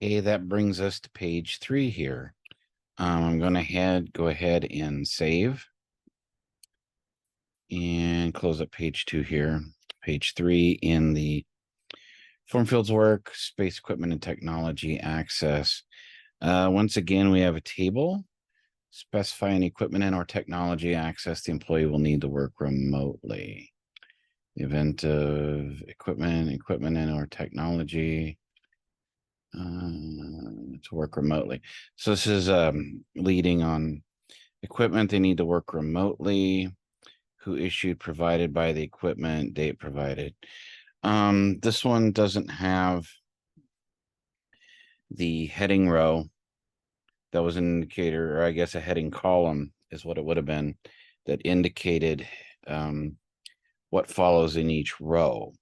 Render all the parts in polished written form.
Okay, that brings us to page 3 here. I'm going to go ahead and save and close up page 2 here. Page 3 in the form fields work, space equipment and technology access. Once again, we have a table specifying equipment and or technology access the employee will need to work remotely. The event of equipment and or technology to work remotely. So this is leading on equipment they need to work remotely, who issued, provided by the equipment, date provided. This one doesn't have the heading row. That was an indicator, or I guess a heading column is what it would have been, that indicated what follows in each row.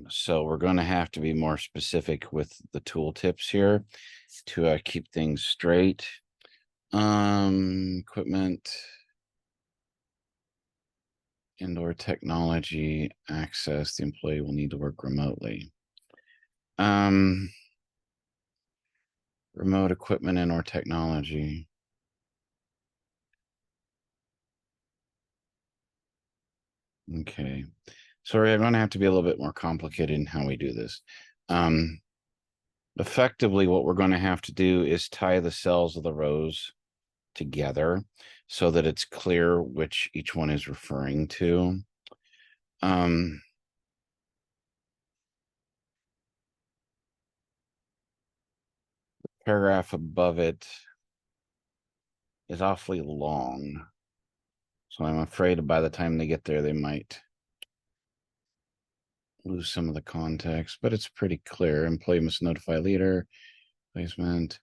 So we're going to have to be more specific with the tooltips here to keep things straight. Equipment and or technology access the employee will need to work remotely. Remote equipment and or technology. Okay, so we're going to have to be a little bit more complicated in how we do this. Effectively, what we're going to have to do is tie the cells of the rows together so that it's clear which each one is referring to. The paragraph above it is awfully long, so I'm afraid by the time they get there, they might lose some of the context, but it's pretty clear. Employee must notify leader, placement.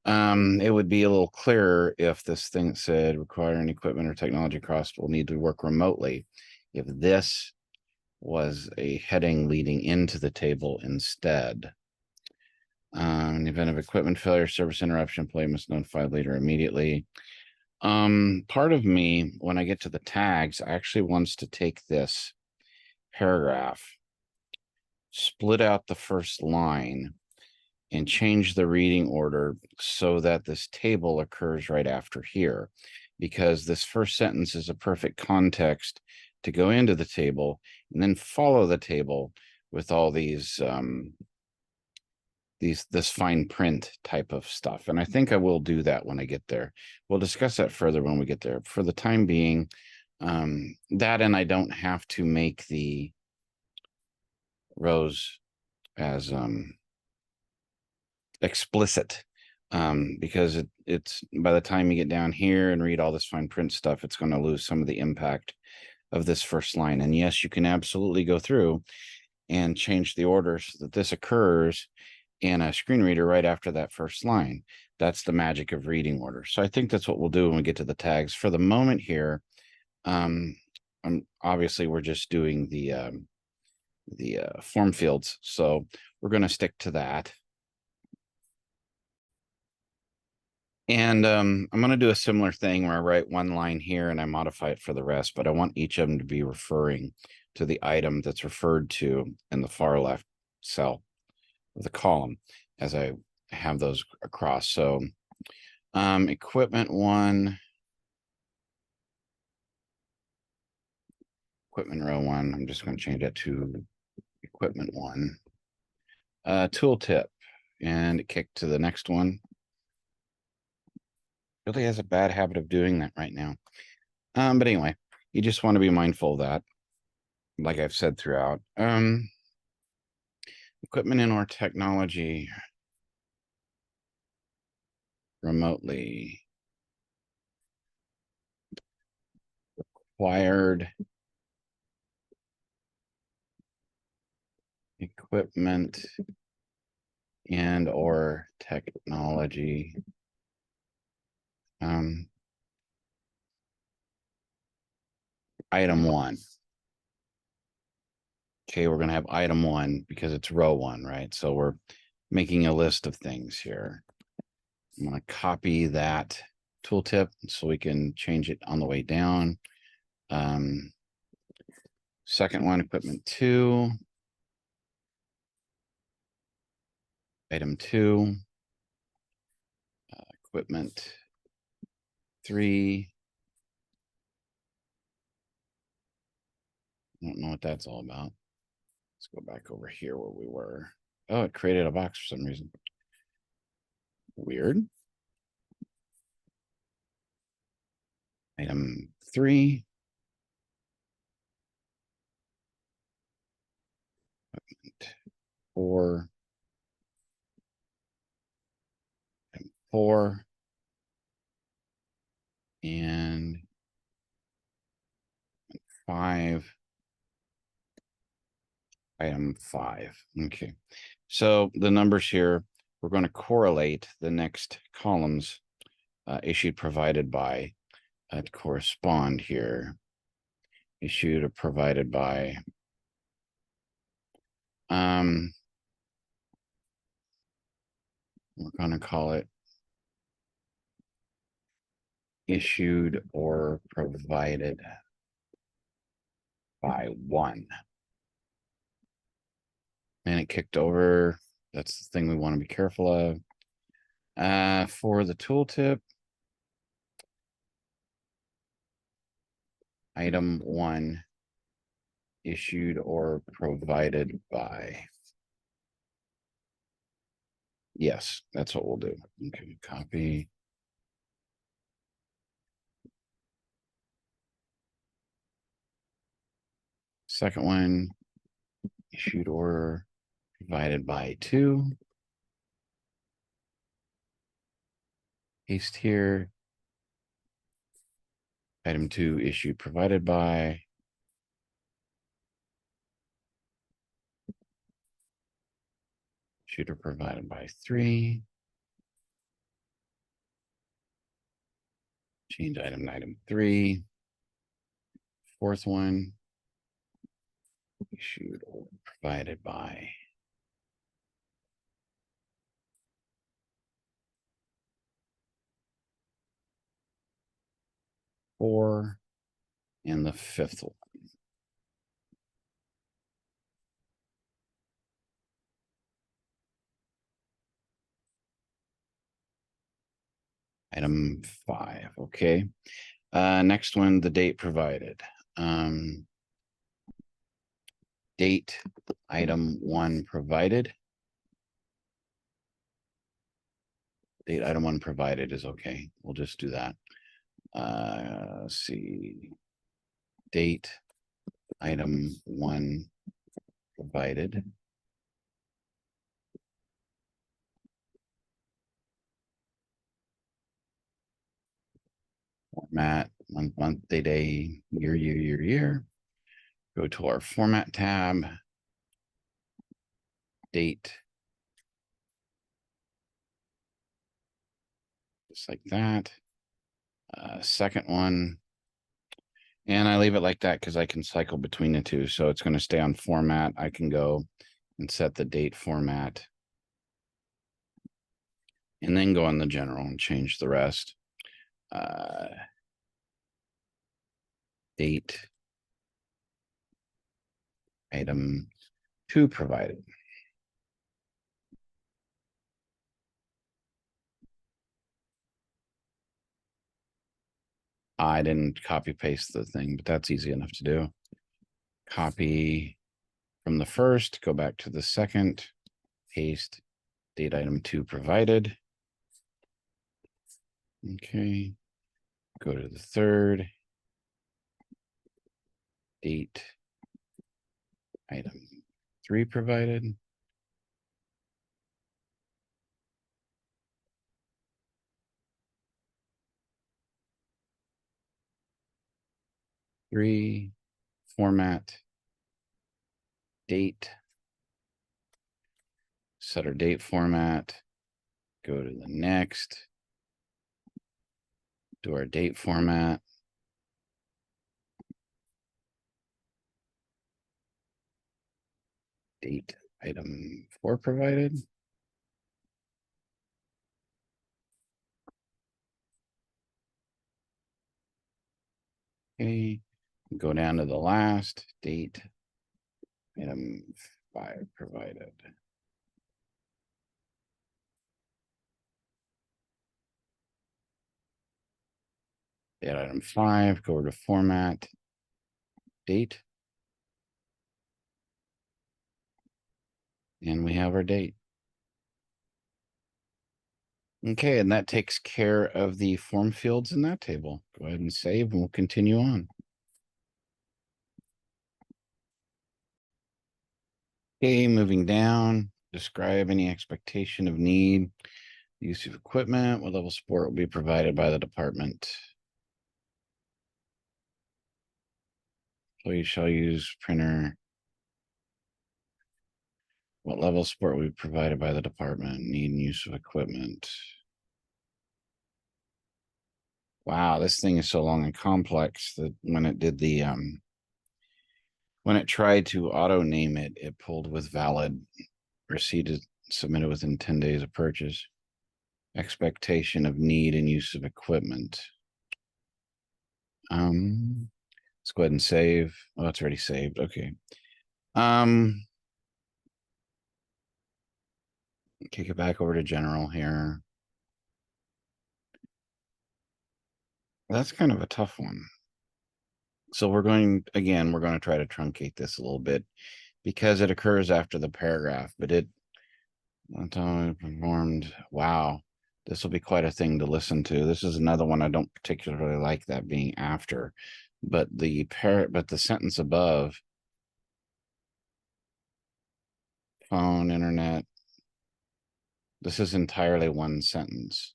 It would be a little clearer if this thing said requiring equipment or technology cost will need to work remotely. If this was a heading leading into the table instead. In the event of equipment failure, service interruption, employee must notify leader immediately. Part of me, when I get to the tags, actually wants to take this paragraph, split out the first line, and change the reading order so that this table occurs right after here, because this first sentence is a perfect context to go into the table and then follow the table with all these this fine print type of stuff. And I think I will do that when I get there. We'll discuss that further when we get there. For the time being, that, and I don't have to make the rows as explicit, because it's by the time you get down here and read all this fine print stuff, it's going to lose some of the impact of this first line. And yes, you can absolutely go through and change the order so that this occurs in a screen reader right after that first line. That's the magic of reading order. So I think that's what we'll do when we get to the tags. For the moment here, obviously we're just doing the form fields, so we're going to stick to that. And I'm going to do a similar thing where I write one line here and I modify it for the rest, but I want each of them to be referring to the item that's referred to in the far left cell of the column as I have those across. So equipment 1, equipment row 1, I'm just going to change that to equipment 1. Tooltip, and kick to the next one. Really has a bad habit of doing that right now. But anyway, you just want to be mindful of that, like I've said throughout. Equipment and or technology remotely. Required equipment and or technology. Item 1. Okay, we're going to have item 1 because it's row 1, right? So we're making a list of things here. I'm going to copy that tooltip so we can change it on the way down. Second one, equipment 2. Item 2, equipment 3. I don't know what that's all about. Let's go back over here where we were. Oh, it created a box for some reason. Weird. Item 3. 4. Item 4. And 5. Item 5. Okay. So the numbers here, we're going to correlate the next columns issued provided by correspond here. Issued or provided by. We're going to call it issued or provided by 1. And it kicked over. That's the thing we want to be careful of. For the tooltip, item 1 issued or provided by. Yes, that's what we'll do. Okay, copy. Second one, issued or provided by 2. Paste here. Item 2, issued provided by. Issued or provided by 3. Change item to item 3. Fourth one, issued or provided by. Four, and the fifth one. Item 5. Okay. Next one, the date provided. Date item 1 provided. Date item 1 provided is okay. We'll just do that. Let's see. Date item 1 provided. Format, month, day, year. Go to our format tab. Date. Just like that. Second one. And I leave it like that because I can cycle between the two. So it's going to stay on format. I can go and set the date format. And then go on the general and change the rest. Date. Item 2 provided. I didn't copy paste the thing, but that's easy enough to do. Copy from the first, go back to the second, paste date item 2 provided. Okay, go to the third, date item 3 provided. Three, format, date, set our date format, go to the next, do our date format. Date item 4 provided. Okay, go down to the last, date item 5 provided. At item 5, go over to format, date. And we have our date. Okay, and that takes care of the form fields in that table. Go ahead and save, and we'll continue on. Okay, moving down, describe any expectation of need, use of equipment, what level support will be provided by the department. Employees shall use printer. What level of support will be provided by the department? Need and use of equipment. Wow, this thing is so long and complex that when it did the when it tried to auto name it, it pulled with valid, receipted, submitted within 10 days of purchase. Expectation of need and use of equipment. Let's go ahead and save. Oh, it's already saved. Okay. Kick it back over to general here. That's kind of a tough one. So we're going to try to truncate this a little bit because it occurs after the paragraph, but it performed. Wow, this will be quite a thing to listen to. This is another one I don't particularly like that being after, but the sentence above, phone, internet, this is entirely one sentence.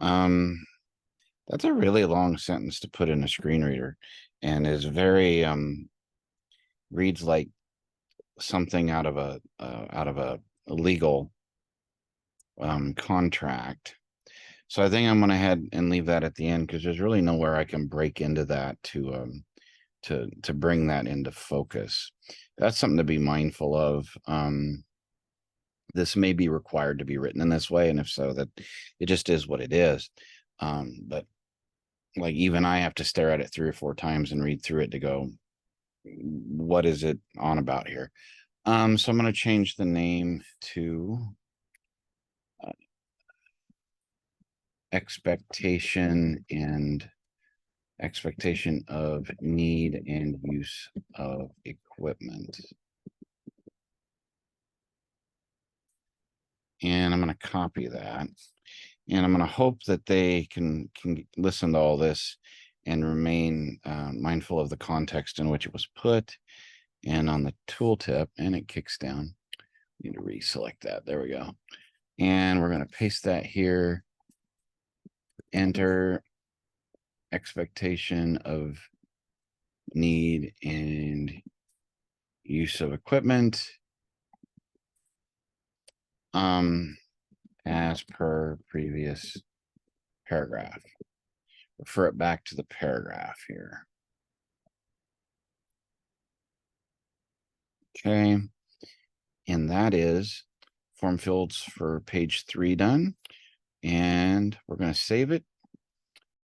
That's a really long sentence to put in a screen reader, and is very reads like something out of a legal contract. So I think I'm going to head and leave that at the end because there's really nowhere I can break into that to bring that into focus. That's something to be mindful of. This may be required to be written in this way, and if so, that it just is what it is. But like even I have to stare at it 3 or 4 times and read through it to go, what is it on about here? So I'm going to change the name to expectation of need and use of equipment. And I'm going to copy that. And I'm going to hope that they can listen to all this and remain mindful of the context in which it was put. And on the tooltip, and it kicks down. Need to reselect that. There we go. And we're going to paste that here. Enter expectation of need and use of equipment. As per previous paragraph. Refer it back to the paragraph here. Okay. And that is form fields for page 3 done. And we're going to save it